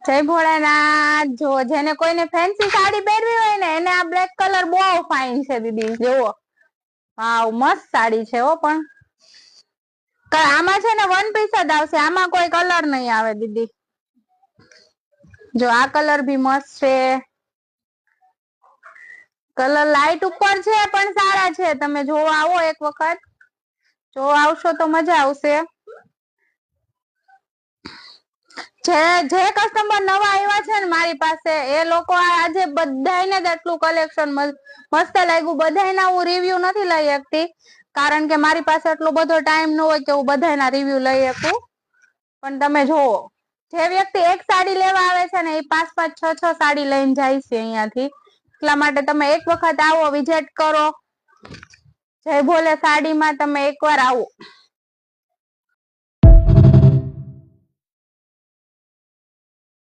જય ભોળાનાથ। જો જેને કોઈને ફેન્સી સાડી પહેરવી હોય ને એને આ બ્લેક કલર બહુ ફાઇન છે દીદી। જુઓ વાવ મસ્ત સાડી છે હો। પણ આમાં છે ને વન પીસ જ આવશે, આમાં કોઈ કલર નહીં આવે દીદી। જો આ કલર ભી મસ્ત છે, કલર લાઈટ ઉપર છે પણ સારા છે। તમે જોવા આવો એક વખત, જો આવશો તો મજા આવશે। જે કસ્ટમર નવા આવ્યા છે ને મારી પાસે એ લોકો આજે બધાને જ આટલું કલેક્શન મસ્ત લાગ્યું। બધાના હું રિવ્યુ નથી લઈ શકતી કારણ કે મારી પાસે એટલો બધો ટાઈમ ન હોય કે હું બધાના રિવ્યુ લઈ શકું। પણ તમે જોવો, જે વ્યક્તિ એક સાડી લેવા આવે છે ને એ 5-5, 6-6 સાડી લઈને જાય છે અહીંયાથી। એટલા માટે તમે એક વખત આવો, વિઝિટ કરો। જય ભોલે સાડીમાં તમે એકવાર આવો।